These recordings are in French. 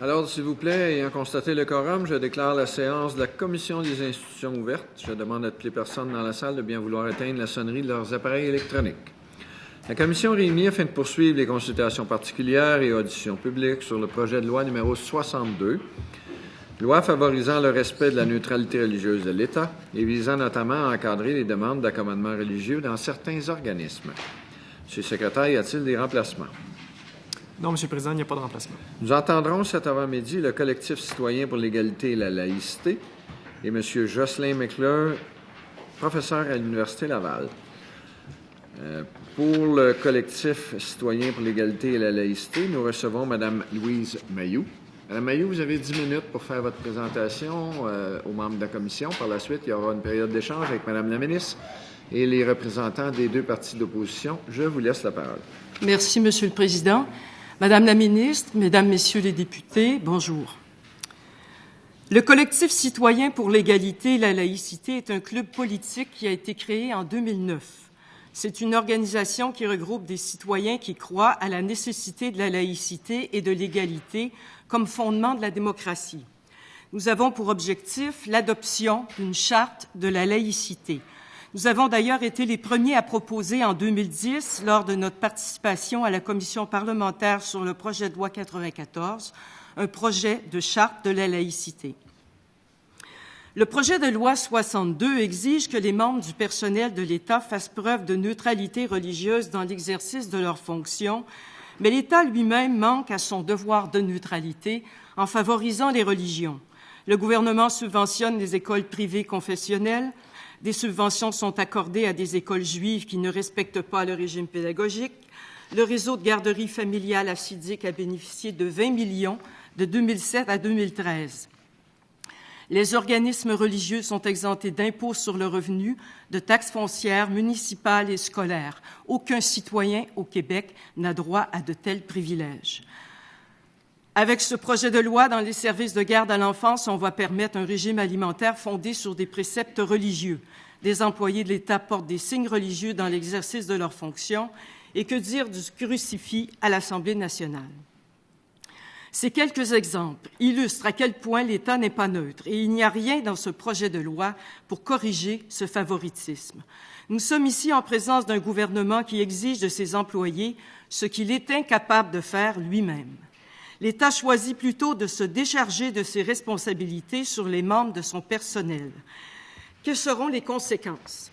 Alors, s'il vous plaît, ayant constaté le quorum, je déclare la séance de la Commission des institutions ouverte. Je demande à toutes les personnes dans la salle de bien vouloir éteindre la sonnerie de leurs appareils électroniques. La Commission réunie afin de poursuivre les consultations particulières et auditions publiques sur le projet de loi numéro 62, loi favorisant le respect de la neutralité religieuse de l'État et visant notamment à encadrer les demandes d'accommodement religieux dans certains organismes. Monsieur le secrétaire, y a-t-il des remplacements? Non, Monsieur le Président, il n'y a pas de remplacement. Nous entendrons cet avant-midi le collectif citoyen pour l'égalité et la laïcité et M. Jocelyn McClure, professeur à l'Université Laval. Pour le collectif citoyen pour l'égalité et la laïcité, nous recevons Mme Louise Mailloux. Mme Mailloux, vous avez 10 minutes pour faire votre présentation aux membres de la commission. Par la suite, il y aura une période d'échange avec Mme la ministre et les représentants des deux partis d'opposition. Je vous laisse la parole. Merci, Monsieur le Président. Madame la ministre, Mesdames, Messieurs les députés, bonjour. Le collectif citoyen pour l'égalité et la laïcité est un club politique qui a été créé en 2009. C'est une organisation qui regroupe des citoyens qui croient à la nécessité de la laïcité et de l'égalité comme fondement de la démocratie. Nous avons pour objectif l'adoption d'une charte de la laïcité. Nous avons d'ailleurs été les premiers à proposer en 2010, lors de notre participation à la commission parlementaire sur le projet de loi 94, un projet de charte de la laïcité. Le projet de loi 62 exige que les membres du personnel de l'État fassent preuve de neutralité religieuse dans l'exercice de leurs fonctions, mais l'État lui-même manque à son devoir de neutralité en favorisant les religions. Le gouvernement subventionne les écoles privées confessionnelles. Des subventions sont accordées à des écoles juives qui ne respectent pas le régime pédagogique. Le réseau de garderies familiales assidiques a bénéficié de 20 millions de 2007 à 2013. Les organismes religieux sont exemptés d'impôts sur le revenu, de taxes foncières, municipales et scolaires. Aucun citoyen au Québec n'a droit à de tels privilèges. Avec ce projet de loi, dans les services de garde à l'enfance, on va permettre un régime alimentaire fondé sur des préceptes religieux. Des employés de l'État portent des signes religieux dans l'exercice de leurs fonctions. Et que dire du crucifix à l'Assemblée nationale? Ces quelques exemples illustrent à quel point l'État n'est pas neutre et il n'y a rien dans ce projet de loi pour corriger ce favoritisme. Nous sommes ici en présence d'un gouvernement qui exige de ses employés ce qu'il est incapable de faire lui-même. L'État choisit plutôt de se décharger de ses responsabilités sur les membres de son personnel. Que seront les conséquences?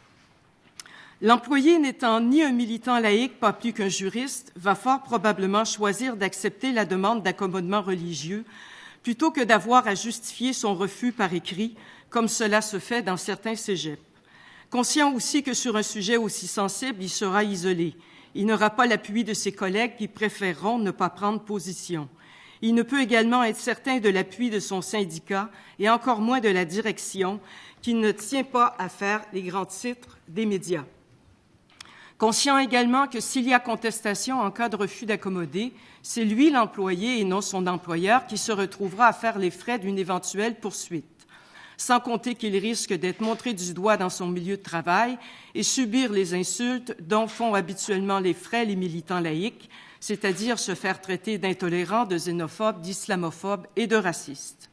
L'employé n'étant ni un militant laïque, pas plus qu'un juriste, va fort probablement choisir d'accepter la demande d'accommodement religieux plutôt que d'avoir à justifier son refus par écrit, comme cela se fait dans certains cégeps. Conscient aussi que sur un sujet aussi sensible, il sera isolé. Il n'aura pas l'appui de ses collègues qui préféreront ne pas prendre position. Il ne peut également être certain de l'appui de son syndicat et encore moins de la direction qui ne tient pas à faire les grands titres des médias. Conscient également que s'il y a contestation en cas de refus d'accommoder, c'est lui, l'employé, et non son employeur, qui se retrouvera à faire les frais d'une éventuelle poursuite. Sans compter qu'il risque d'être montré du doigt dans son milieu de travail et subir les insultes dont font habituellement les frais les militants laïques, c'est-à-dire se faire traiter d'intolérants, de xénophobes, d'islamophobes et de racistes.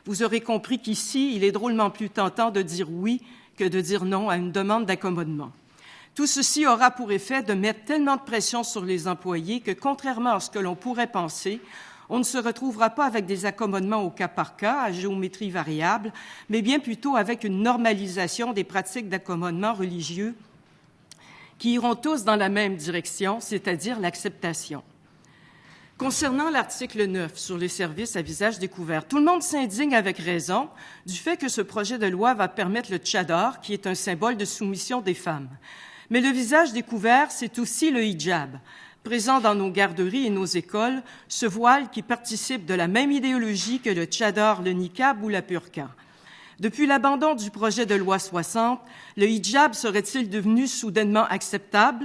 Vous aurez compris qu'ici, il est drôlement plus tentant de dire oui que de dire non à une demande d'accommodement. Tout ceci aura pour effet de mettre tellement de pression sur les employés que, contrairement à ce que l'on pourrait penser, on ne se retrouvera pas avec des accommodements au cas par cas, à géométrie variable, mais bien plutôt avec une normalisation des pratiques d'accommodement religieux qui iront tous dans la même direction, c'est-à-dire l'acceptation. Concernant l'article 9 sur les services à visage découvert, tout le monde s'indigne avec raison du fait que ce projet de loi va permettre le tchador, qui est un symbole de soumission des femmes. Mais le visage découvert, c'est aussi le hijab, présent dans nos garderies et nos écoles, ce voile qui participe de la même idéologie que le tchador, le niqab ou la burqa. Depuis l'abandon du projet de loi 60, le hijab serait-il devenu soudainement acceptable?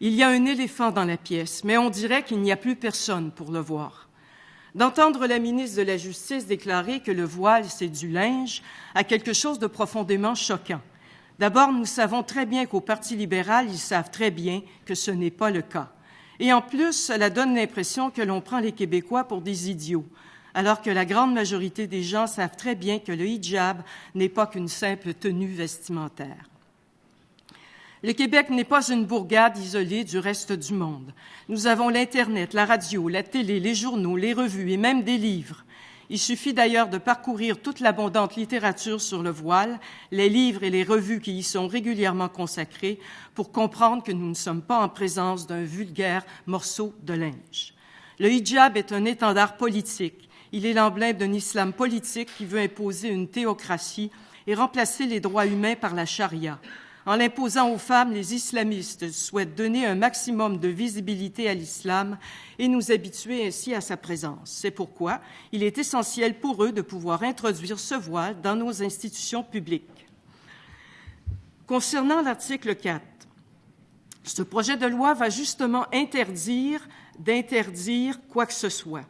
Il y a un éléphant dans la pièce, mais on dirait qu'il n'y a plus personne pour le voir. D'entendre la ministre de la Justice déclarer que le voile, c'est du linge, a quelque chose de profondément choquant. D'abord, nous savons très bien qu'au Parti libéral, ils savent très bien que ce n'est pas le cas. Et en plus, cela donne l'impression que l'on prend les Québécois pour des idiots. alors que la grande majorité des gens savent très bien que le hijab n'est pas qu'une simple tenue vestimentaire. Le Québec n'est pas une bourgade isolée du reste du monde. Nous avons l'Internet, la radio, la télé, les journaux, les revues et même des livres. Il suffit d'ailleurs de parcourir toute l'abondante littérature sur le voile, les livres et les revues qui y sont régulièrement consacrés pour comprendre que nous ne sommes pas en présence d'un vulgaire morceau de linge. Le hijab est un étendard politique. Il est l'emblème d'un islam politique qui veut imposer une théocratie et remplacer les droits humains par la charia. En l'imposant aux femmes, les islamistes souhaitent donner un maximum de visibilité à l'islam et nous habituer ainsi à sa présence. C'est pourquoi il est essentiel pour eux de pouvoir introduire ce voile dans nos institutions publiques. Concernant l'article 4, ce projet de loi va justement d'interdire quoi que ce soit,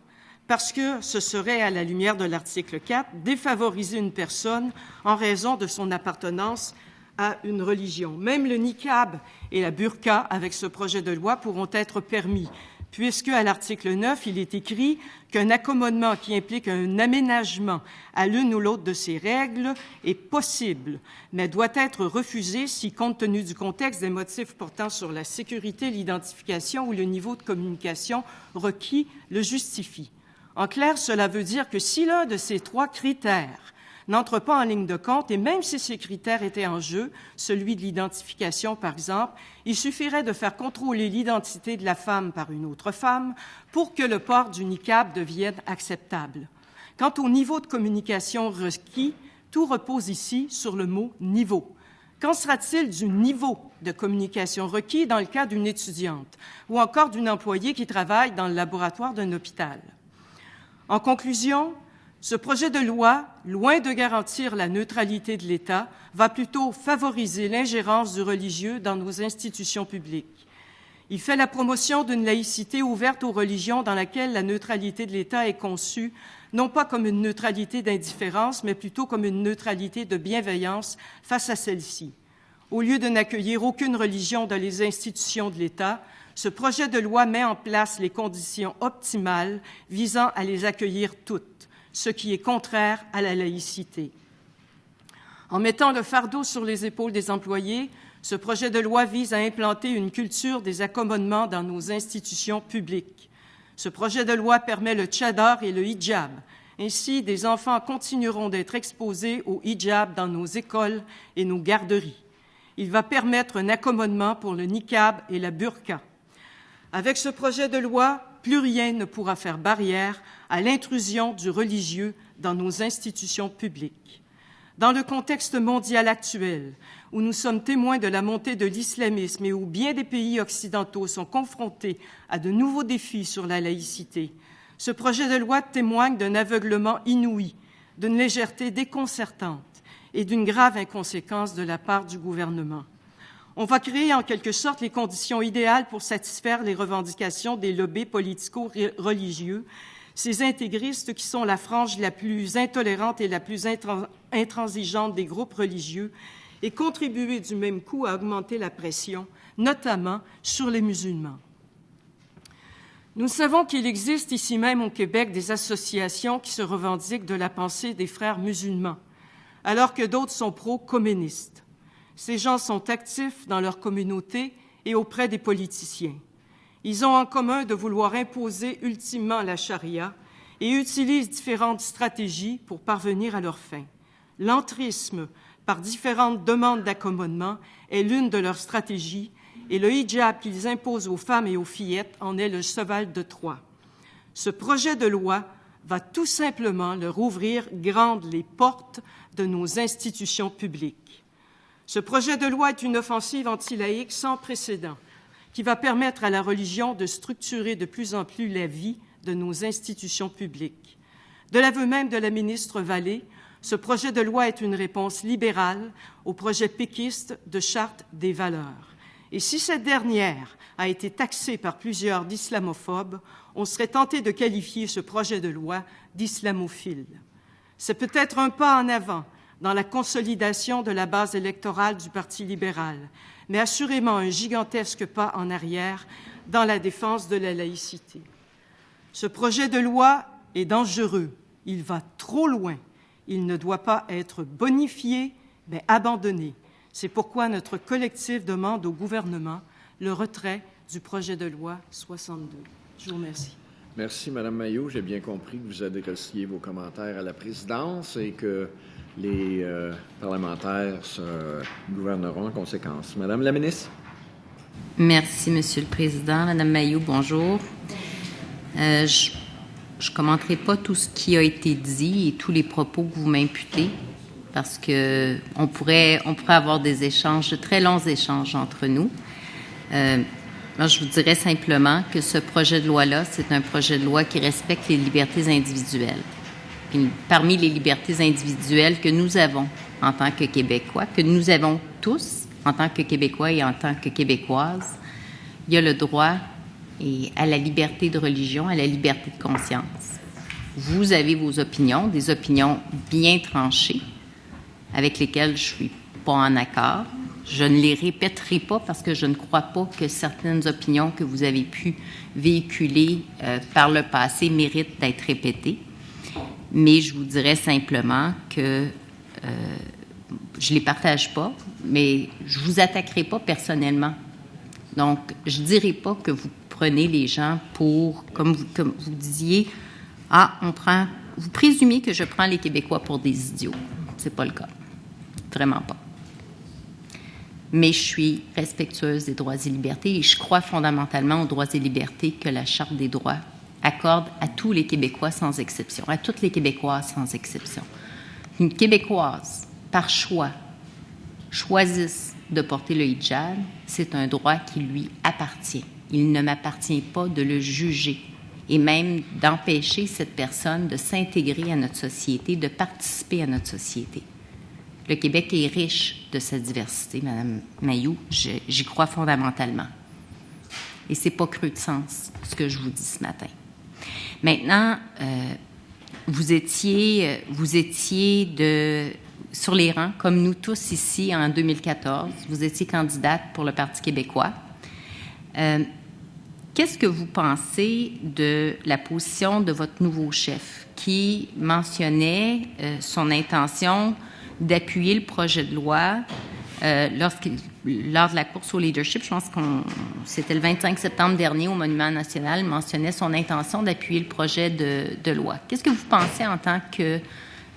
parce que ce serait, à la lumière de l'article 4, défavoriser une personne en raison de son appartenance à une religion. Même le niqab et la burqa, avec ce projet de loi, pourront être permis, puisque à l'article 9, il est écrit qu'un accommodement qui implique un aménagement à l'une ou l'autre de ces règles est possible, mais doit être refusé si, compte tenu du contexte, des motifs portant sur la sécurité, l'identification ou le niveau de communication requis le justifient. En clair, cela veut dire que si l'un de ces 3 critères n'entre pas en ligne de compte, et même si ces critères étaient en jeu, celui de l'identification par exemple, il suffirait de faire contrôler l'identité de la femme par une autre femme pour que le port du niqab devienne acceptable. Quant au niveau de communication requis, tout repose ici sur le mot « niveau ». Qu'en sera-t-il du niveau de communication requis dans le cas d'une étudiante ou encore d'une employée qui travaille dans le laboratoire d'un hôpital? En conclusion, ce projet de loi, loin de garantir la neutralité de l'État, va plutôt favoriser l'ingérence du religieux dans nos institutions publiques. Il fait la promotion d'une laïcité ouverte aux religions dans laquelle la neutralité de l'État est conçue non pas comme une neutralité d'indifférence, mais plutôt comme une neutralité de bienveillance face à celle-ci. Au lieu de n'accueillir aucune religion dans les institutions de l'État, ce projet de loi met en place les conditions optimales visant à les accueillir toutes, ce qui est contraire à la laïcité. En mettant le fardeau sur les épaules des employés, ce projet de loi vise à implanter une culture des accommodements dans nos institutions publiques. Ce projet de loi permet le tchadar et le hijab. Ainsi, des enfants continueront d'être exposés au hijab dans nos écoles et nos garderies. Il va permettre un accommodement pour le niqab et la burqa. Avec ce projet de loi, plus rien ne pourra faire barrière à l'intrusion du religieux dans nos institutions publiques. Dans le contexte mondial actuel, où nous sommes témoins de la montée de l'islamisme et où bien des pays occidentaux sont confrontés à de nouveaux défis sur la laïcité, ce projet de loi témoigne d'un aveuglement inouï, d'une légèreté déconcertante et d'une grave inconséquence de la part du gouvernement. On va créer en quelque sorte les conditions idéales pour satisfaire les revendications des lobbies politico-religieux, ces intégristes qui sont la frange la plus intolérante et la plus intransigeante des groupes religieux, et contribuer du même coup à augmenter la pression, notamment sur les musulmans. Nous savons qu'il existe ici même au Québec des associations qui se revendiquent de la pensée des frères musulmans, alors que d'autres sont pro-communistes. Ces gens sont actifs dans leur communauté et auprès des politiciens. Ils ont en commun de vouloir imposer ultimement la charia et utilisent différentes stratégies pour parvenir à leurs fins. L'entrisme, par différentes demandes d'accommodement, est l'une de leurs stratégies et le hijab qu'ils imposent aux femmes et aux fillettes en est le cheval de Troie. Ce projet de loi va tout simplement leur ouvrir grandes les portes de nos institutions publiques. Ce projet de loi est une offensive anti-laïque sans précédent qui va permettre à la religion de structurer de plus en plus la vie de nos institutions publiques. De l'aveu même de la ministre Vallée, ce projet de loi est une réponse libérale au projet péquiste de charte des valeurs. Et si cette dernière a été taxée par plusieurs d'islamophobes, on serait tenté de qualifier ce projet de loi d'islamophile. C'est peut-être un pas en avant dans la consolidation de la base électorale du Parti libéral, mais assurément un gigantesque pas en arrière dans la défense de la laïcité. Ce projet de loi est dangereux. Il va trop loin. Il ne doit pas être bonifié, mais abandonné. C'est pourquoi notre collectif demande au gouvernement le retrait du projet de loi 62. Je vous remercie. Merci, Mme Mailloux. J'ai bien compris que vous adressiez vos commentaires à la présidence et que les parlementaires se gouverneront en conséquence. Madame la ministre. Merci, Monsieur le Président. Madame Mailloux, bonjour. Je ne commenterai pas tout ce qui a été dit et tous les propos que vous m'imputez, parce que on pourrait avoir des échanges, de très longs échanges entre nous. Moi, je vous dirais simplement que ce projet de loi-là, c'est un projet de loi qui respecte les libertés individuelles. Puis, parmi les libertés individuelles que nous avons en tant que Québécois, que nous avons tous en tant que Québécois et en tant que Québécoises, il y a le droit à la liberté de religion, à la liberté de conscience. Vous avez vos opinions, des opinions bien tranchées, avec lesquelles je ne suis pas en accord. Je ne les répéterai pas parce que je ne crois pas que certaines opinions que vous avez pu véhiculer par le passé méritent d'être répétées. Mais je vous dirais simplement que je ne les partage pas, mais je ne vous attaquerai pas personnellement. Donc, je ne dirai pas que vous prenez les gens pour, comme vous disiez, vous présumiez que je prends les Québécois pour des idiots. Ce n'est pas le cas. Vraiment pas. Mais je suis respectueuse des droits et libertés et je crois fondamentalement aux droits et libertés que la Charte des droits accorde à tous les Québécois sans exception, à toutes les Québécoises sans exception. Une Québécoise, par choix, choisisse de porter le hijab, c'est un droit qui lui appartient. Il ne m'appartient pas de le juger et même d'empêcher cette personne de s'intégrer à notre société, de participer à notre société. Le Québec est riche de sa diversité, Mme Mailloux. J'y crois fondamentalement. Et c'est pas creux de sens, ce que je vous dis ce matin. Maintenant, vous étiez sur les rangs, comme nous tous ici, en 2014. Vous étiez candidate pour le Parti québécois. Qu'est-ce que vous pensez de la position de votre nouveau chef qui mentionnait son intention d'appuyer le projet de loi lors de la course au leadership? Je pense que c'était le 25 septembre dernier au Monument national, il mentionnait son intention d'appuyer le projet de loi. Qu'est-ce que vous pensez en tant que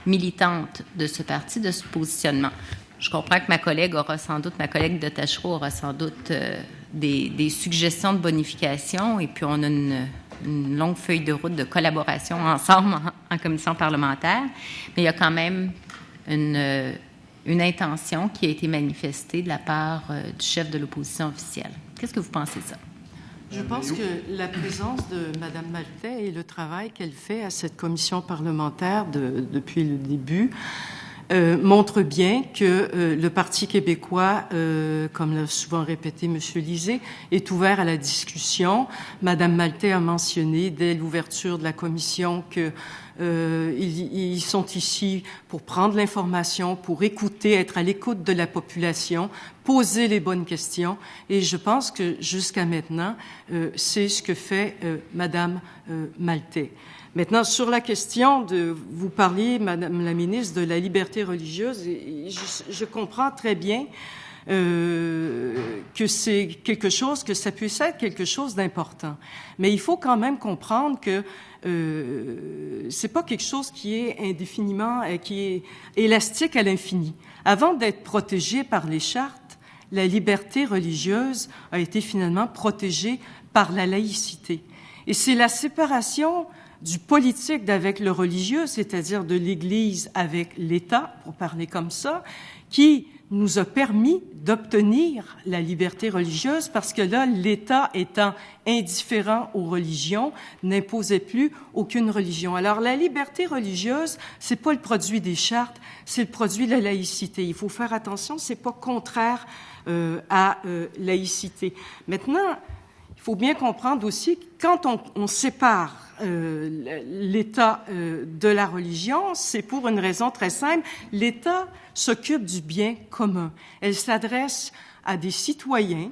militante de ce parti, de ce positionnement? Je comprends que ma collègue de Tachereau aura sans doute des suggestions de bonification et puis on a une longue feuille de route de collaboration ensemble en commission parlementaire, mais il y a quand même une intention qui a été manifestée de la part du chef de l'opposition officielle. Qu'est-ce que vous pensez de ça? Je pense que la présence de Mme Maltais et le travail qu'elle fait à cette commission parlementaire depuis le début montre bien que le Parti québécois, comme l'a souvent répété M. Lisée, est ouvert à la discussion. Mme Maltais a mentionné dès l'ouverture de la commission que ils sont ici pour prendre l'information, pour écouter, être à l'écoute de la population, poser les bonnes questions. Et je pense que jusqu'à maintenant, c'est ce que fait Mme Maltais. Maintenant, sur la question vous parliez, Madame la ministre, de la liberté religieuse, et je comprends très bien que c'est quelque chose, que ça puisse être quelque chose d'important. Mais il faut quand même comprendre que c'est pas quelque chose qui est indéfiniment, qui est élastique à l'infini. Avant d'être protégé par les chartes, la liberté religieuse a été finalement protégée par la laïcité. Et c'est la séparation du politique d'avec le religieux, c'est-à-dire de l'Église avec l'État, pour parler comme ça, qui nous a permis d'obtenir la liberté religieuse parce que là, l'État étant indifférent aux religions, n'imposait plus aucune religion. Alors, la liberté religieuse, c'est pas le produit des chartes, c'est le produit de la laïcité. Il faut faire attention, c'est pas contraire à laïcité. Maintenant, il faut bien comprendre aussi que quand on sépare l'État de la religion, c'est pour une raison très simple. L'État s'occupe du bien commun. Elle s'adresse à des citoyens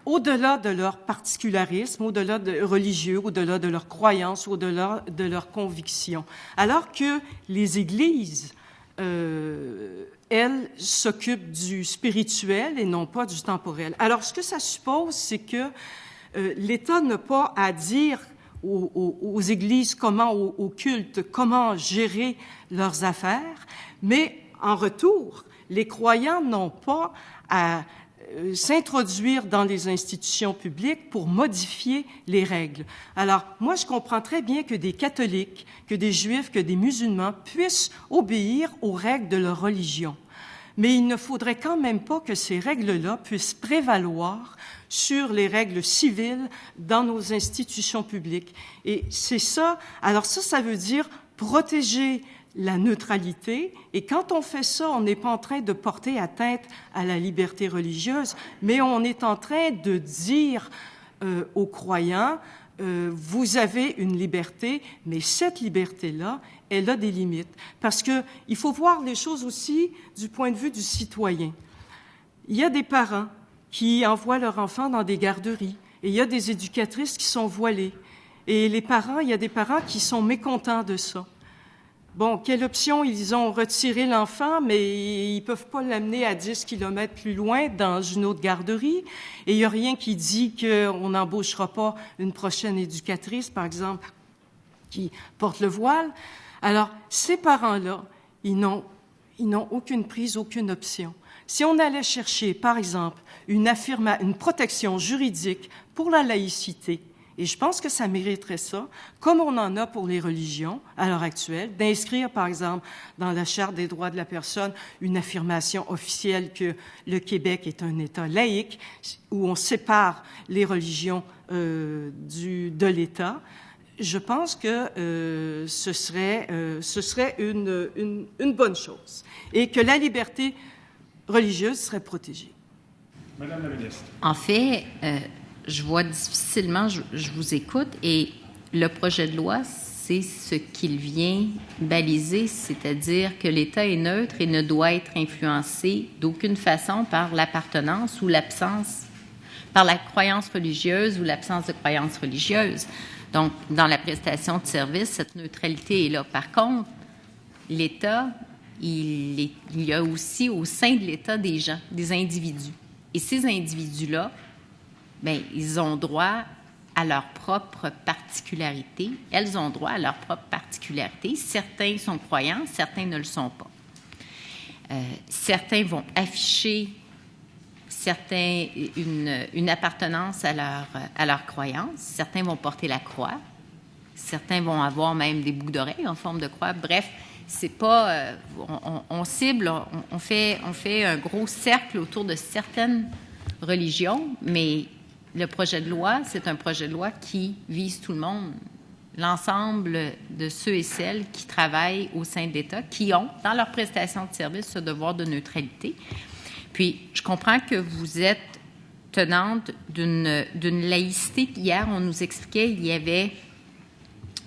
au-delà de leur particularisme, au-delà de religieux, au-delà de leurs croyances, au-delà de leurs convictions. Alors que les églises, elles, s'occupent du spirituel et non pas du temporel. Alors, ce que ça suppose, c'est que l'État n'a pas à dire aux églises comment, aux cultes, comment gérer leurs affaires, mais en retour, les croyants n'ont pas à s'introduire dans les institutions publiques pour modifier les règles. Alors, moi, je comprends très bien que des catholiques, que des juifs, que des musulmans puissent obéir aux règles de leur religion. Mais il ne faudrait quand même pas que ces règles-là puissent prévaloir sur les règles civiles dans nos institutions publiques. Et c'est ça. Alors ça veut dire protéger la neutralité. Et quand on fait ça, on n'est pas en train de porter atteinte à la liberté religieuse, mais on est en train de dire aux croyants, vous avez une liberté, mais cette liberté-là, elle a des limites. Parce que il faut voir les choses aussi du point de vue du citoyen. Il y a des parents qui envoient leurs enfants dans des garderies, et il y a des éducatrices qui sont voilées. Et les parents, il y a des parents qui sont mécontents de ça. Bon, quelle option? Ils ont retiré l'enfant, mais ils peuvent pas l'amener à 10 kilomètres plus loin dans une autre garderie. Et il n'y a rien qui dit qu'on n'embauchera pas une prochaine éducatrice, par exemple, qui porte le voile. Alors, ces parents-là, ils n'ont aucune prise, aucune option. Si on allait chercher, par exemple, une protection juridique pour la laïcité, et je pense que ça mériterait ça, comme on en a pour les religions à l'heure actuelle, d'inscrire, par exemple, dans la Charte des droits de la personne, une affirmation officielle que le Québec est un État laïque, où on sépare les religions de l'État. Je pense que ce serait une bonne chose et que la liberté religieuse serait protégée. Madame la ministre. En fait, je vois difficilement, je vous écoute, et le projet de loi, c'est ce qu'il vient baliser, c'est-à-dire que l'État est neutre et ne doit être influencé d'aucune façon par l'appartenance ou l'absence, par la croyance religieuse ou l'absence de croyance religieuse. Donc, dans la prestation de services, cette neutralité est là. Par contre, l'État, il y a aussi au sein de l'État des gens, des individus. Et ces individus-là, bien, ils ont droit à leur propre particularité. Elles ont droit à leur propre particularité. Certains sont croyants, certains ne le sont pas. Certains vont afficher une appartenance à leur croyance. Certains vont porter la croix. Certains vont avoir même des boucles d'oreilles en forme de croix. Bref, c'est pas... on cible, on fait un gros cercle autour de certaines religions, mais le projet de loi, c'est un projet de loi qui vise tout le monde, l'ensemble de ceux et celles qui travaillent au sein de l'État, qui ont, dans leur prestation de service, ce devoir de neutralité. Puis, je comprends que vous êtes tenante d'une laïcité. Hier, on nous expliquait qu'il y avait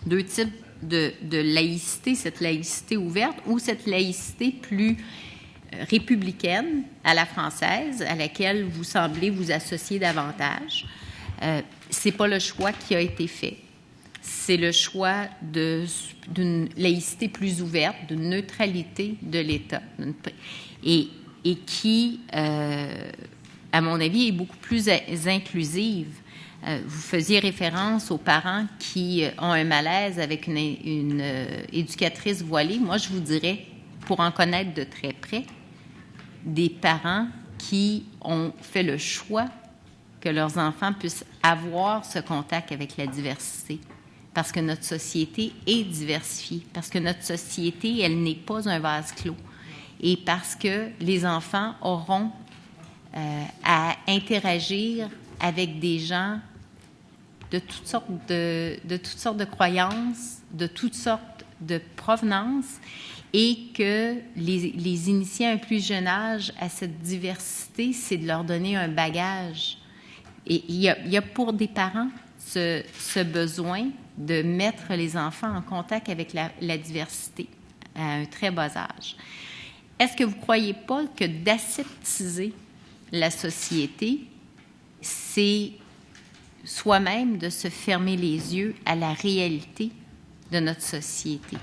deux types de laïcité, cette laïcité ouverte ou cette laïcité plus républicaine à la française, à laquelle vous semblez vous associer davantage. C'est pas le choix qui a été fait. C'est le choix d'une laïcité plus ouverte, d'une neutralité de l'État. Et qui, à mon avis, est beaucoup plus inclusive. Vous faisiez référence aux parents qui ont un malaise avec une éducatrice voilée. Moi, je vous dirais, pour en connaître de très près, des parents qui ont fait le choix que leurs enfants puissent avoir ce contact avec la diversité. Parce que notre société est diversifiée, parce que notre société, elle n'est pas un vase clos. Et parce que les enfants auront à interagir avec des gens de toutes sortes de croyances, de toutes sortes de provenances, et que les initier à un plus jeune âge à cette diversité, c'est de leur donner un bagage. Et il y a pour des parents ce besoin de mettre les enfants en contact avec la diversité à un très bas âge. Est-ce que vous ne croyez pas que d'aseptiser la société c'est soi-même de se fermer les yeux à la réalité de notre société.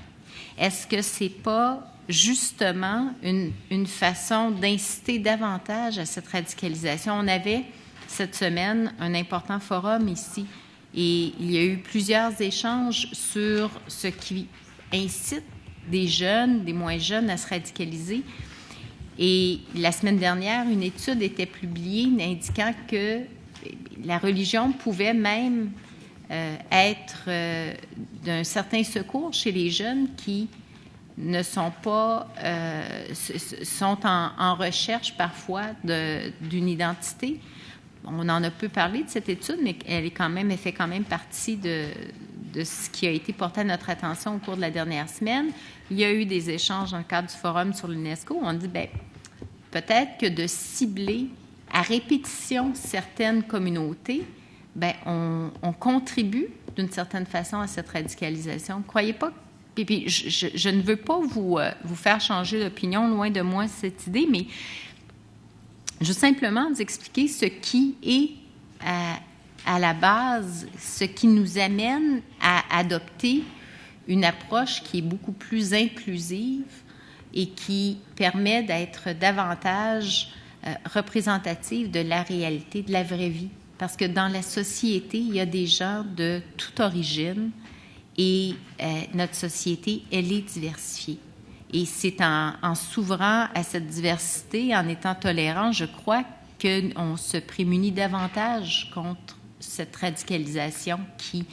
Est-ce que c'est pas justement une façon d'inciter davantage à cette radicalisation? On avait cette semaine un important forum ici et il y a eu plusieurs échanges sur ce qui incite des jeunes, des moins jeunes à se radicaliser. Et la semaine dernière, une étude était publiée indiquant que la religion pouvait même être d'un certain secours chez les jeunes qui ne sont pas sont en recherche parfois d'une identité. On en a peu parlé de cette étude, mais elle fait quand même partie de ce qui a été porté à notre attention au cours de la dernière semaine. Il y a eu des échanges dans le cadre du forum sur l'UNESCO. On dit, peut-être que de cibler à répétition certaines communautés, on contribue d'une certaine façon à cette radicalisation. Croyez pas. Puis je ne veux pas vous faire changer d'opinion, loin de moi cette idée, mais je veux simplement vous expliquer ce qui est à la base, ce qui nous amène à adopter une approche qui est beaucoup plus inclusive et qui permet d'être davantage représentative de la réalité, de la vraie vie. Parce que dans la société, il y a des gens de toute origine et notre société, elle est diversifiée. Et c'est en s'ouvrant à cette diversité, en étant tolérant, je crois qu'on se prémunit davantage contre cette radicalisation qui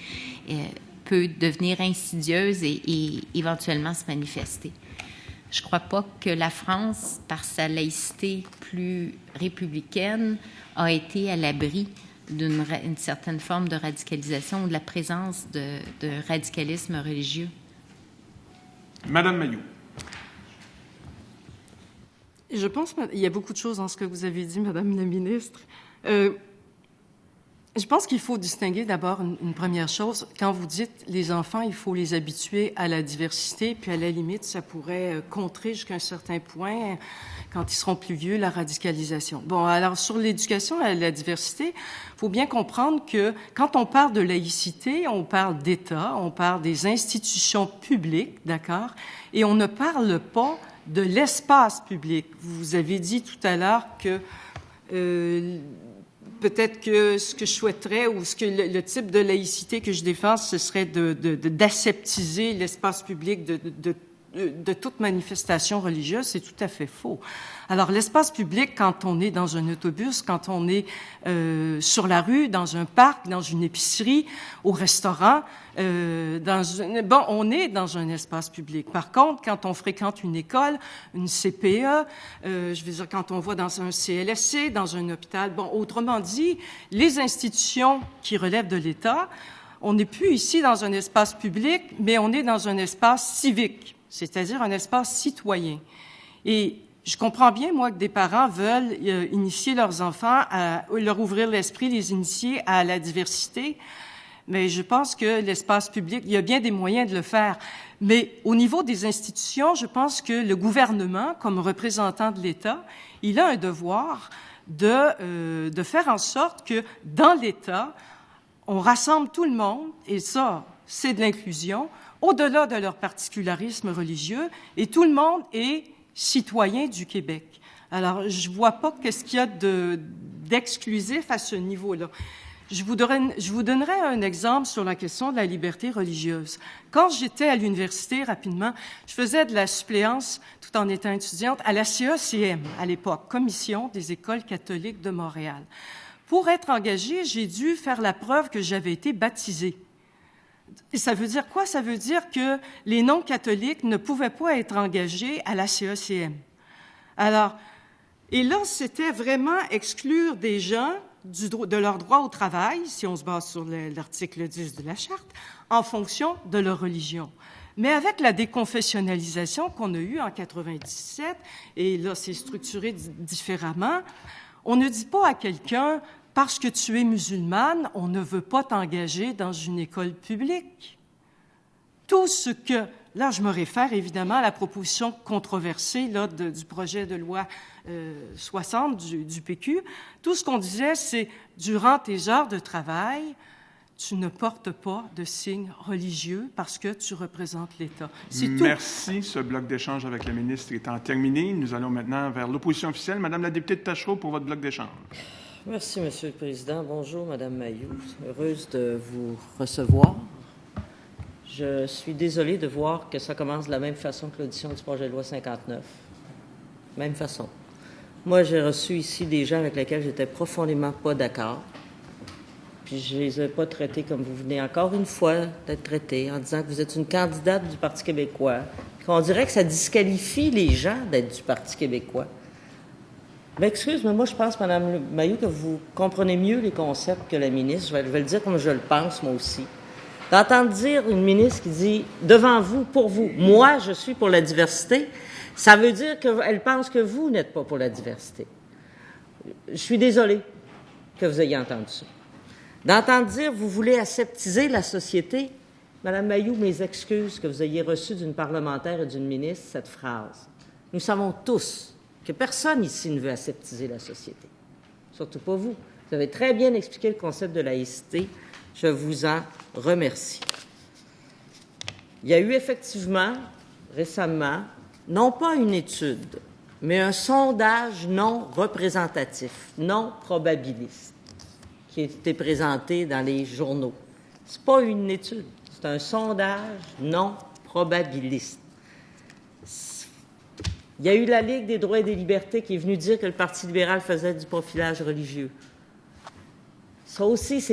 peut devenir insidieuse et éventuellement se manifester. Je ne crois pas que la France, par sa laïcité plus républicaine, a été à l'abri d'une certaine forme de radicalisation ou de la présence de radicalisme religieux. Madame Mailloux. Je pense qu'il y a beaucoup de choses dans ce que vous avez dit, Madame la ministre. Je pense qu'il faut distinguer d'abord une première chose. Quand vous dites les enfants, il faut les habituer à la diversité, puis à la limite, ça pourrait contrer jusqu'à un certain point, quand ils seront plus vieux, la radicalisation. Bon, alors sur l'éducation à la diversité, il faut bien comprendre que quand on parle de laïcité, on parle d'État, on parle des institutions publiques, d'accord, et on ne parle pas de l'espace public. Vous avez dit tout à l'heure que peut-être que ce que je souhaiterais ou ce que le type de laïcité que je défends, ce serait d'aseptiser l'espace public de toute manifestation religieuse. C'est tout à fait faux. Alors, l'espace public, quand on est dans un autobus, quand on est sur la rue, dans un parc, dans une épicerie, au restaurant, on est dans un espace public. Par contre, quand on fréquente une école, une CPE, je veux dire, quand on va dans un CLSC, dans un hôpital, autrement dit, les institutions qui relèvent de l'État, on n'est plus ici dans un espace public, mais on est dans un espace civique, c'est-à-dire un espace citoyen. Et je comprends bien, moi, que des parents veulent initier leurs enfants, leur ouvrir l'esprit, les initier à la diversité, mais je pense que l'espace public, il y a bien des moyens de le faire. Mais au niveau des institutions, je pense que le gouvernement, comme représentant de l'État, il a un devoir de faire en sorte que dans l'État, on rassemble tout le monde, et ça, c'est de l'inclusion, au-delà de leur particularisme religieux, et tout le monde est citoyen du Québec. Alors, je vois pas qu'est-ce qu'il y a d'exclusif à ce niveau-là. Je vous donnerai un exemple sur la question de la liberté religieuse. Quand j'étais à l'université, rapidement, je faisais de la suppléance, tout en étant étudiante, à la CECM, à l'époque, Commission des écoles catholiques de Montréal. Pour être engagée, j'ai dû faire la preuve que j'avais été baptisée. Et ça veut dire quoi? Ça veut dire que les non-catholiques ne pouvaient pas être engagés à la CECM. Alors, et là, c'était vraiment exclure des gens de leur droit au travail, si on se base sur l'article 10 de la Charte, en fonction de leur religion. Mais avec la déconfessionnalisation qu'on a eue en 97, et là, c'est structuré différemment, on ne dit pas à quelqu'un, parce que tu es musulmane, on ne veut pas t'engager dans une école publique. Tout ce que là, je me réfère évidemment à la proposition controversée là, du projet de loi 60 du PQ. Tout ce qu'on disait, c'est durant tes heures de travail, tu ne portes pas de signes religieux parce que tu représentes l'État. C'est tout. Merci. Ce bloc d'échange avec la ministre étant terminé, nous allons maintenant vers l'opposition officielle. Madame la députée de Tachereau pour votre bloc d'échange. Merci, Monsieur le Président. Bonjour, Madame Mailloux. Heureuse de vous recevoir. Je suis désolée de voir que ça commence de la même façon que l'audition du projet de loi 59. Même façon. Moi, j'ai reçu ici des gens avec lesquels j'étais profondément pas d'accord. Puis je les ai pas traités comme vous venez encore une fois d'être traités, en disant que vous êtes une candidate du Parti québécois. Puis on dirait que ça disqualifie les gens d'être du Parti québécois. Bien, excuse, mais moi, je pense, Mme Mailloux, que vous comprenez mieux les concepts que la ministre. Je vais le dire comme je le pense, moi aussi. D'entendre dire une ministre qui dit « devant vous, pour vous, moi, je suis pour la diversité », ça veut dire qu'elle pense que vous n'êtes pas pour la diversité. Je suis désolée que vous ayez entendu ça. D'entendre dire « vous voulez aseptiser la société », Mme Mailloux, mes excuses que vous ayez reçues d'une parlementaire et d'une ministre cette phrase. Nous savons tous que personne ici ne veut aseptiser la société. Surtout pas vous. Vous avez très bien expliqué le concept de laïcité. Je vous en remercie. Il y a eu effectivement, récemment, non pas une étude, mais un sondage non représentatif, non probabiliste, qui a été présenté dans les journaux. Ce n'est pas une étude, c'est un sondage non probabiliste. Il y a eu la Ligue des droits et des libertés qui est venue dire que le Parti libéral faisait du profilage religieux. Ça aussi,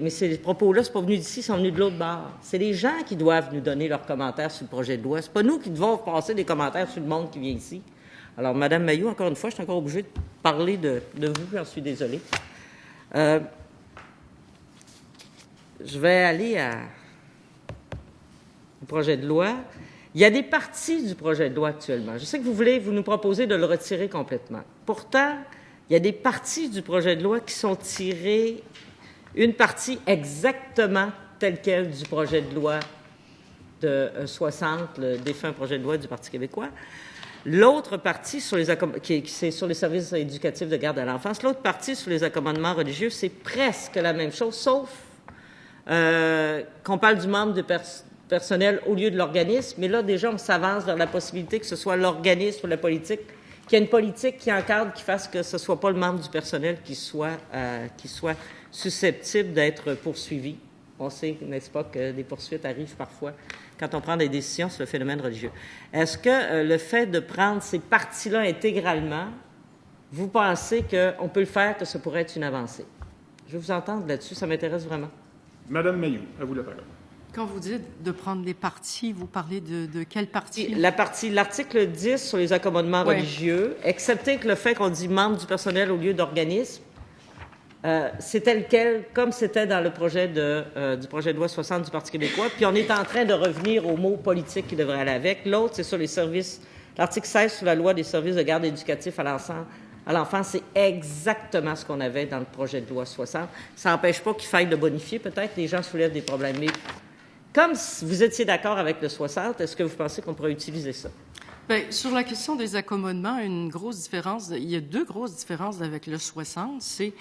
mais ces propos-là, c'est pas venu d'ici, ils sont venus de l'autre bord. C'est les gens qui doivent nous donner leurs commentaires sur le projet de loi. C'est pas nous qui devons passer des commentaires sur le monde qui vient ici. Alors, Mme Mailloux, encore une fois, je suis encore obligée de parler de vous, j'en suis désolée. Je vais aller au projet de loi. Il y a des parties du projet de loi actuellement. Je sais que vous nous proposez de le retirer complètement. Pourtant, il y a des parties du projet de loi qui sont tirées, une partie exactement telle quelle du projet de loi de 60, le défunt projet de loi du Parti québécois. L'autre partie, c'est sur les services éducatifs de garde à l'enfance. L'autre partie, sur les accommodements religieux, c'est presque la même chose, sauf qu'on parle du membre de personnel au lieu de l'organisme. Mais là, déjà, on s'avance vers la possibilité que ce soit l'organisme ou la politique, qu'il y ait une politique qui encadre, qui fasse que ce ne soit pas le membre du personnel qui soit susceptible d'être poursuivi. On sait, n'est-ce pas, que des poursuites arrivent parfois quand on prend des décisions sur le phénomène religieux. Est-ce que le fait de prendre ces parties-là intégralement, vous pensez qu'on peut le faire, que ça pourrait être une avancée? Je vais vous entendre là-dessus, ça m'intéresse vraiment. Madame Mailloux, à vous la parole. Quand vous dites de prendre les parties, vous parlez de quelle partie? L'article 10 sur les accommodements religieux, excepté que le fait qu'on dit membre du personnel au lieu d'organisme, c'est tel quel, comme c'était dans le projet du projet de loi 60 du Parti québécois. Puis on est en train de revenir au mot politique qui devrait aller avec. L'autre, c'est sur les services. L'article 16 sur la loi des services de garde éducatifs à l'enfant, c'est exactement ce qu'on avait dans le projet de loi 60. Ça n'empêche pas qu'il faille le bonifier. Peut-être les gens soulèvent des problèmes. Mais comme vous étiez d'accord avec le 60, est-ce que vous pensez qu'on pourrait utiliser ça? Bien, sur la question des accommodements, il y a deux grosses différences avec le 60. C'est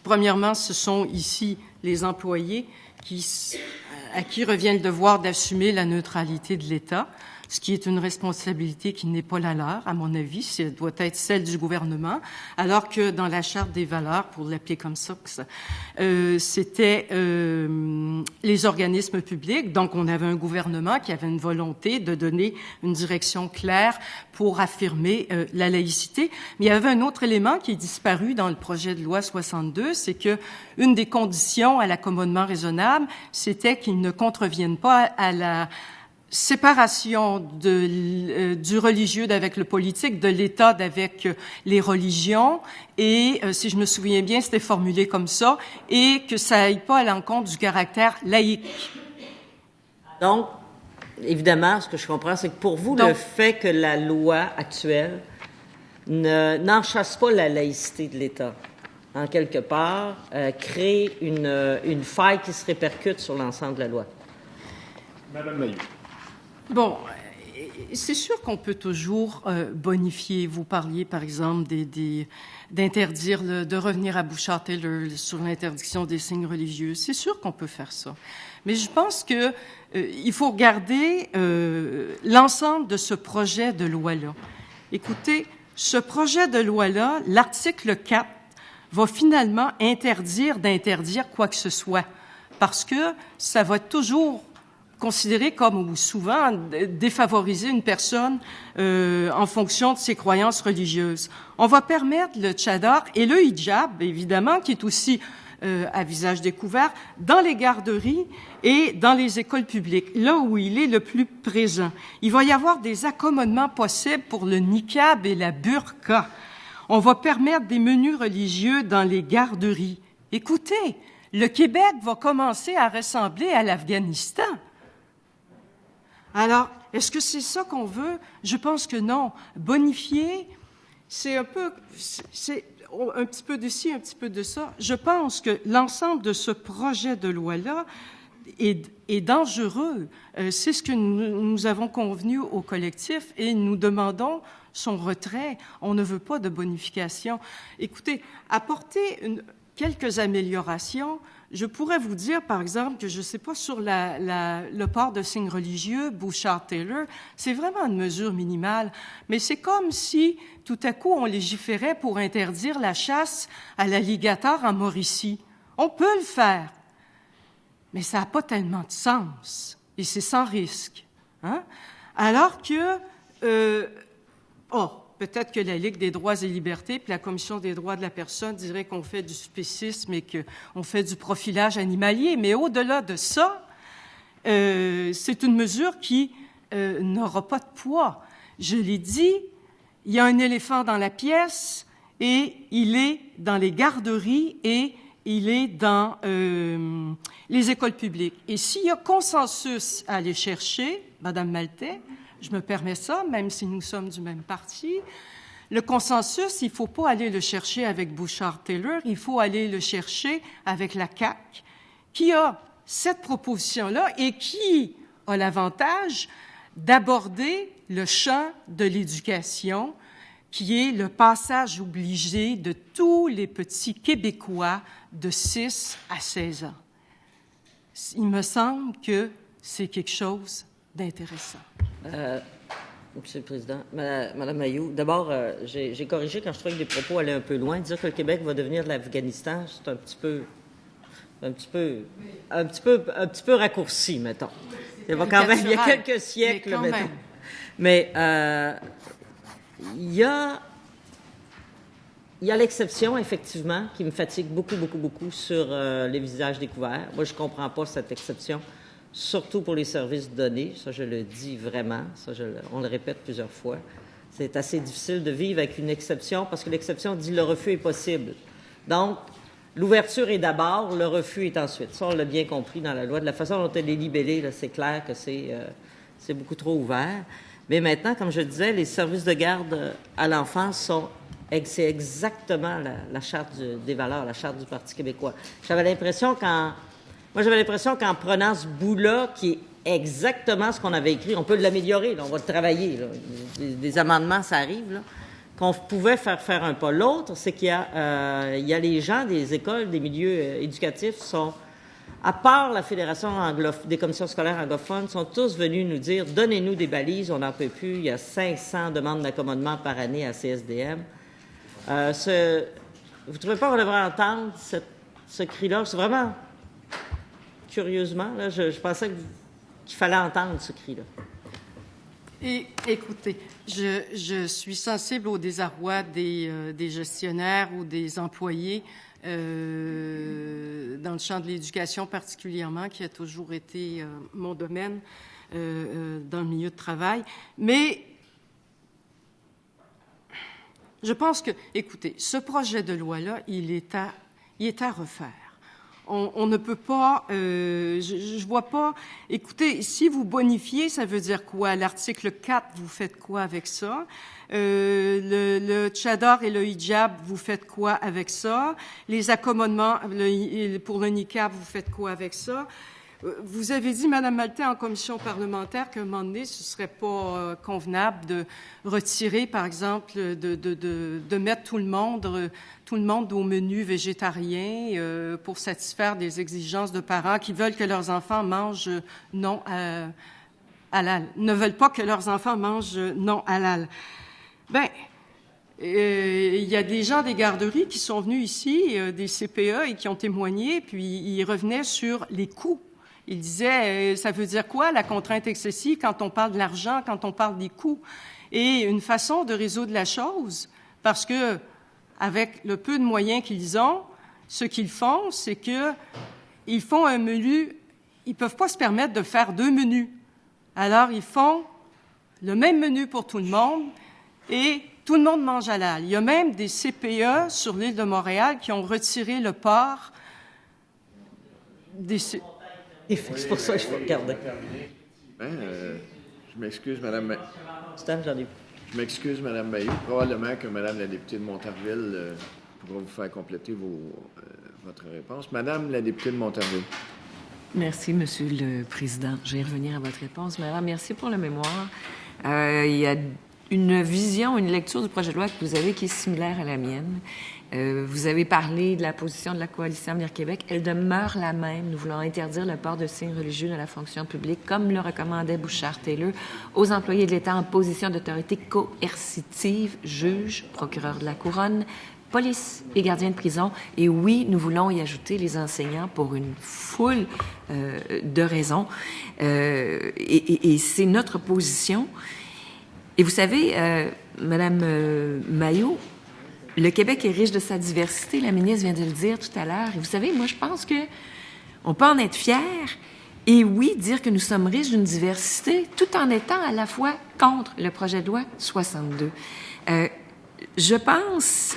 premièrement, ce sont ici les employés à qui revient le devoir d'assumer la neutralité de l'État, ce qui est une responsabilité qui n'est pas la leur, à mon avis, ça doit être celle du gouvernement, alors que dans la Charte des valeurs, pour l'appeler comme ça, c'était les organismes publics. Donc, on avait un gouvernement qui avait une volonté de donner une direction claire pour affirmer la laïcité. Mais il y avait un autre élément qui est disparu dans le projet de loi 62, c'est que une des conditions à l'accommodement raisonnable, c'était qu'il ne contrevienne pas à la séparation du religieux d'avec le politique, de l'État d'avec les religions, et si je me souviens bien, c'était formulé comme ça, et que ça n'aille pas à l'encontre du caractère laïque. Donc, évidemment, ce que je comprends, c'est que pour vous, le fait que la loi actuelle n'enchasse pas la laïcité de l'État, en quelque part, crée une faille qui se répercute sur l'ensemble de la loi. Madame Mayou. Bon, c'est sûr qu'on peut toujours bonifier. Vous parliez, par exemple, d'interdire, de revenir à Bouchard-Taylor sur l'interdiction des signes religieux. C'est sûr qu'on peut faire ça. Mais je pense que il faut regarder l'ensemble de ce projet de loi-là. Écoutez, ce projet de loi-là, l'article 4, va finalement d'interdire quoi que ce soit, parce que ça va toujours considéré comme, ou souvent, défavoriser une personne en fonction de ses croyances religieuses. On va permettre le tchadar et le hijab, évidemment, qui est aussi à visage découvert, dans les garderies et dans les écoles publiques, là où il est le plus présent. Il va y avoir des accommodements possibles pour le niqab et la burqa. On va permettre des menus religieux dans les garderies. Écoutez, le Québec va commencer à ressembler à l'Afghanistan. Alors, est-ce que c'est ça qu'on veut? Je pense que non. Bonifier, c'est un petit peu de ci, un petit peu de ça. Je pense que l'ensemble de ce projet de loi-là est dangereux. C'est ce que nous avons convenu au collectif et nous demandons son retrait. On ne veut pas de bonification. Écoutez, apporter quelques améliorations. Je pourrais vous dire, par exemple, que je ne sais pas, sur le port de signes religieux, Bouchard-Taylor, c'est vraiment une mesure minimale, mais c'est comme si, tout à coup, on légiférait pour interdire la chasse à l'alligator en Mauricie. On peut le faire, mais ça n'a pas tellement de sens, et c'est sans risque. Hein? Alors que, peut-être que la Ligue des droits et libertés puis la Commission des droits de la personne dirait qu'on fait du spécisme et qu'on fait du profilage animalier. Mais au-delà de ça, c'est une mesure qui n'aura pas de poids. Je l'ai dit, il y a un éléphant dans la pièce et il est dans les garderies et il est dans les écoles publiques. Et s'il y a consensus à aller chercher, Madame Maltais, je me permets ça, même si nous sommes du même parti. Le consensus, il ne faut pas aller le chercher avec Bouchard-Taylor, il faut aller le chercher avec la CAQ, qui a cette proposition-là et qui a l'avantage d'aborder le champ de l'éducation, qui est le passage obligé de tous les petits Québécois de 6 à 16 ans. Il me semble que c'est quelque chose d'intéressant. Monsieur le Président, Madame Mayou, d'abord, j'ai corrigé quand je trouvais que les propos allaient un peu loin. Dire que le Québec va devenir de l'Afghanistan, c'est un petit peu raccourci, mettons. Il y a quelques siècles, mettons. Mais il y a l'exception, effectivement, qui me fatigue beaucoup sur les visages découverts. Moi, je ne comprends pas cette exception. Surtout pour les services donnés, ça je le dis vraiment, on le répète plusieurs fois. C'est assez difficile de vivre avec une exception parce que l'exception dit le refus est possible. Donc, l'ouverture est d'abord, le refus est ensuite. Ça, on l'a bien compris dans la loi. De la façon dont elle est libellée, là, c'est clair que c'est beaucoup trop ouvert. Mais maintenant, comme je disais, les services de garde à l'enfance c'est exactement la charte des valeurs, la charte du Parti québécois. J'avais l'impression qu'en prenant ce bout-là, qui est exactement ce qu'on avait écrit, on peut l'améliorer, là, on va le travailler. Là. Des amendements, ça arrive, là, qu'on pouvait faire un pas. L'autre, c'est qu'il y a les gens des écoles, des milieux éducatifs, à part la Fédération des commissions scolaires anglophones, sont tous venus nous dire « Donnez-nous des balises, on n'en peut plus. Il y a 500 demandes d'accommodement par année à CSDM. » Vous ne trouvez pas qu'on devrait entendre ce cri-là? C'est vraiment... Curieusement, là, je pensais qu'il fallait entendre ce cri-là. Et écoutez, je suis sensible au désarroi des gestionnaires ou des employés dans le champ de l'éducation particulièrement, qui a toujours été mon domaine dans le milieu de travail. Mais je pense que, écoutez, ce projet de loi-là, il est à refaire. On ne peut pas, je vois pas, écoutez, si vous bonifiez, ça veut dire quoi? L'article 4, vous faites quoi avec ça? Le tchadar et le hijab, vous faites quoi avec ça? Les accommodements pour le niqab, vous faites quoi avec ça? Vous avez dit, Mme Maltais, en commission parlementaire, qu'à un moment donné, ce ne serait pas convenable de retirer, par exemple, de mettre tout le monde au menu végétarien pour satisfaire des exigences de parents qui veulent que leurs enfants mangent non halal, ne veulent pas que leurs enfants mangent non halal. Bien, il y a des gens des garderies qui sont venus ici, des CPE, et qui ont témoigné, puis ils revenaient sur les coûts. Ils disaient, ça veut dire quoi, la contrainte excessive, quand on parle de l'argent, quand on parle des coûts? Et une façon de résoudre la chose, parce que avec le peu de moyens qu'ils ont, ce qu'ils font, c'est qu'ils font un menu, ils peuvent pas se permettre de faire 2 menus. Alors, ils font le même menu pour tout le monde et tout le monde mange halal. Il y a même des CPE sur l'île de Montréal qui ont retiré le porc des... C'est pour ça que je vais regarder. Je m'excuse, Mme Je m'excuse, Mme Mailloux. Probablement que Mme la députée de Montarville pourra vous faire compléter votre réponse. Madame la députée de Montarville. Merci, Monsieur le Président. Je vais revenir à votre réponse. Madame, merci pour la mémoire. Il y a une vision, une lecture du projet de loi que vous avez qui est similaire à la mienne. Vous avez parlé de la position de la Coalition Avenir Québec. Elle demeure la même. Nous voulons interdire le port de signes religieux dans la fonction publique, comme le recommandait Bouchard-Taylor, aux employés de l'État en position d'autorité coercitive, juge, procureur de la Couronne, police et gardien de prison. Et oui, nous voulons y ajouter les enseignants pour une foule de raisons. Et c'est notre position. Et vous savez, Madame Mailloux, le Québec est riche de sa diversité. La ministre vient de le dire tout à l'heure. Et vous savez, moi, je pense que on peut en être fier. Et oui, dire que nous sommes riches d'une diversité, tout en étant à la fois contre le projet de loi 62. Je pense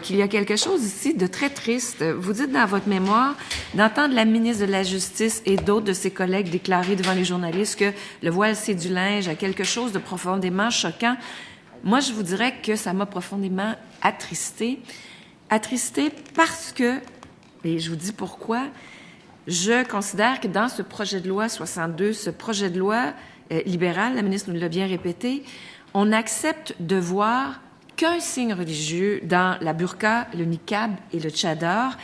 qu'il y a quelque chose ici de très triste. Vous dites dans votre mémoire d'entendre la ministre de la Justice et d'autres de ses collègues déclarer devant les journalistes que le voile, c'est du linge, a quelque chose de profondément choquant. Moi, je vous dirais que ça m'a profondément attristée. Attristée parce que, et je vous dis pourquoi, je considère que dans ce projet de loi 62, ce projet de loi libéral, la ministre nous l'a bien répété, on accepte de voir qu'un signe religieux dans la burqa, le niqab et le tchadar.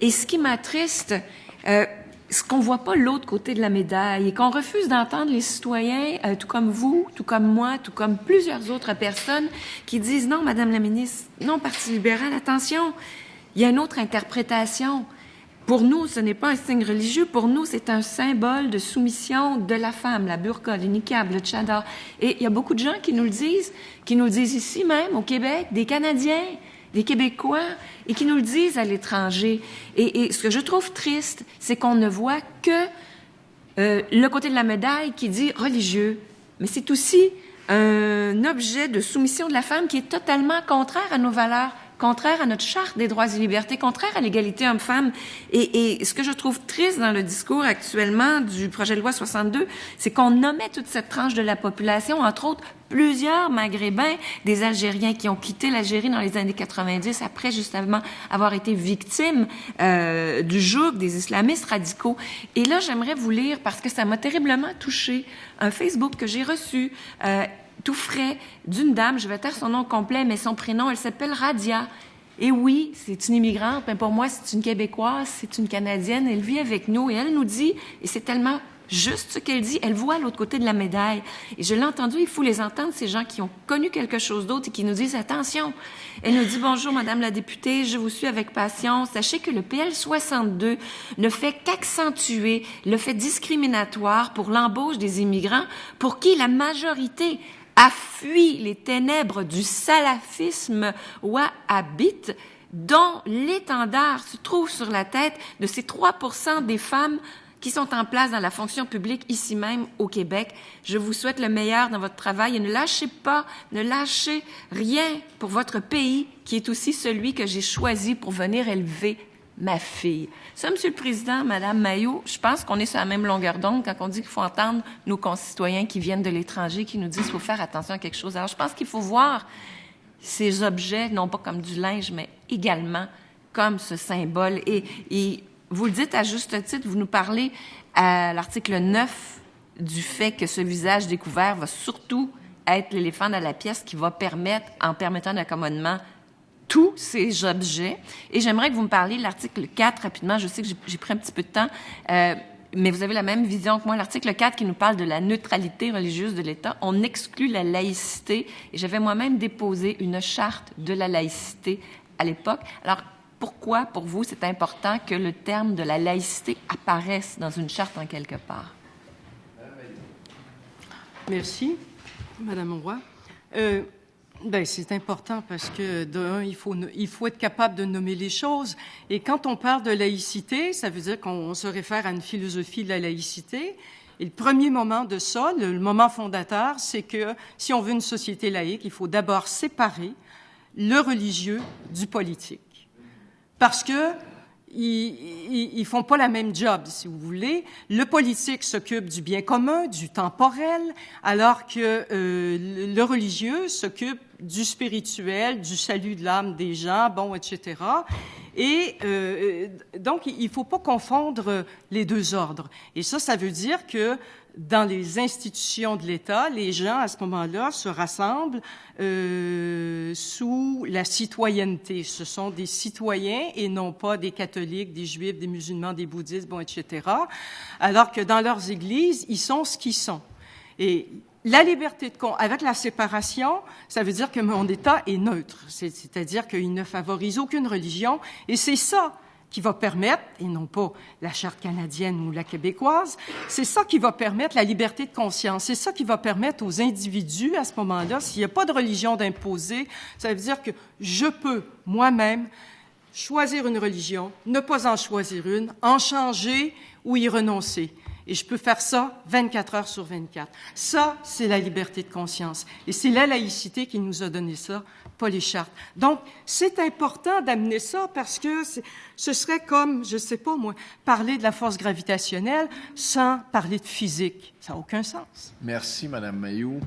Et ce qui m'attriste, ce qu'on voit pas l'autre côté de la médaille et qu'on refuse d'entendre les citoyens, tout comme vous, tout comme moi, tout comme plusieurs autres personnes qui disent « Non, Madame la ministre, non, Parti libéral, attention, il y a une autre interprétation. Pour nous, ce n'est pas un signe religieux. Pour nous, c'est un symbole de soumission de la femme, la burqa, le niqab, le tchadar. » Et il y a beaucoup de gens qui nous le disent ici même, au Québec, des Canadiens, des Québécois, et qui nous le disent à l'étranger. Et ce que je trouve triste, c'est qu'on ne voit que le côté de la médaille qui dit religieux. Mais c'est aussi un objet de soumission de la femme qui est totalement contraire à nos valeurs, contraire à notre charte des droits et libertés, contraire à l'égalité homme-femme. Et ce que je trouve triste dans le discours actuellement du projet de loi 62, c'est qu'on nommait toute cette tranche de la population, entre autres plusieurs Maghrébins, des Algériens qui ont quitté l'Algérie dans les années 90 après justement avoir été victimes du joug des islamistes radicaux. Et là, j'aimerais vous lire, parce que ça m'a terriblement touchée, un Facebook que j'ai reçu tout frais, d'une dame, je vais taire son nom complet, mais son prénom, elle s'appelle Radia. Et oui, c'est une immigrante, mais pour moi, c'est une Québécoise, c'est une Canadienne, elle vit avec nous, et elle nous dit, et c'est tellement juste ce qu'elle dit, elle voit l'autre côté de la médaille. Et je l'ai entendu, il faut les entendre, ces gens qui ont connu quelque chose d'autre et qui nous disent, attention. Elle nous dit, bonjour, Madame la députée, je vous suis avec passion. Sachez que le PL 62 ne fait qu'accentuer le fait discriminatoire pour l'embauche des immigrants pour qui la majorité a fui les ténèbres du salafisme wahhabite dont l'étendard se trouve sur la tête de ces 3% des femmes qui sont en place dans la fonction publique ici même au Québec. Je vous souhaite le meilleur dans votre travail et ne lâchez pas, ne lâchez rien pour votre pays qui est aussi celui que j'ai choisi pour venir élever ma fille. Ça, Monsieur le Président, Madame Mailloux, je pense qu'on est sur la même longueur d'onde quand on dit qu'il faut entendre nos concitoyens qui viennent de l'étranger, qui nous disent qu'il faut faire attention à quelque chose. Alors, je pense qu'il faut voir ces objets, non pas comme du linge, mais également comme ce symbole. Et vous le dites à juste titre, vous nous parlez à l'article 9 du fait que ce visage découvert va surtout être l'éléphant dans la pièce qui va permettre, en permettant l'accommodement, tous ces objets. Et j'aimerais que vous me parliez de l'article 4 rapidement. Je sais que j'ai pris un petit peu de temps, mais vous avez la même vision que moi. L'article 4 qui nous parle de la neutralité religieuse de l'État. On exclut la laïcité. Et j'avais moi-même déposé une charte de la laïcité à l'époque. Alors, pourquoi, pour vous, c'est important que le terme de la laïcité apparaisse dans une charte en quelque part? Merci, Madame Roy. C'est important parce que, d'un, il faut être capable de nommer les choses. Et quand on parle de laïcité, ça veut dire qu'on se réfère à une philosophie de la laïcité. Et le premier moment de ça, le moment fondateur, c'est que si on veut une société laïque, il faut d'abord séparer le religieux du politique. Parce que ils font pas la même job, si vous voulez. Le politique s'occupe du bien commun, du temporel, alors que le religieux s'occupe du spirituel, du salut de l'âme des gens, etc. Et donc, il faut pas confondre les deux ordres. Et ça veut dire que dans les institutions de l'État, les gens, à ce moment-là, se rassemblent sous la citoyenneté. Ce sont des citoyens et non pas des catholiques, des juifs, des musulmans, des bouddhistes, etc. Alors que dans leurs églises, ils sont ce qu'ils sont. Et la liberté avec la séparation, ça veut dire que mon État est neutre. C'est-à-dire qu'il ne favorise aucune religion. Et c'est ça qui va permettre, et non pas la Charte canadienne ou la québécoise, c'est ça qui va permettre la liberté de conscience. C'est ça qui va permettre aux individus, à ce moment-là, s'il n'y a pas de religion d'imposer, ça veut dire que je peux, moi-même, choisir une religion, ne pas en choisir une, en changer ou y renoncer. Et je peux faire ça 24 heures sur 24. Ça, c'est la liberté de conscience. Et c'est la laïcité qui nous a donné ça, pas les chartes. Donc, c'est important d'amener ça parce que ce serait comme, je sais pas moi, parler de la force gravitationnelle sans parler de physique. Ça n'a aucun sens. Merci, Madame Mailloux,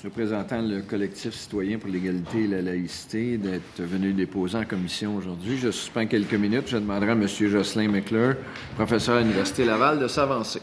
représentant le collectif citoyen pour l'égalité et la laïcité, d'être venu déposer en commission aujourd'hui. Je suspends quelques minutes. Je demanderai à M. Jocelyn McClure, professeur à l'Université Laval, de s'avancer.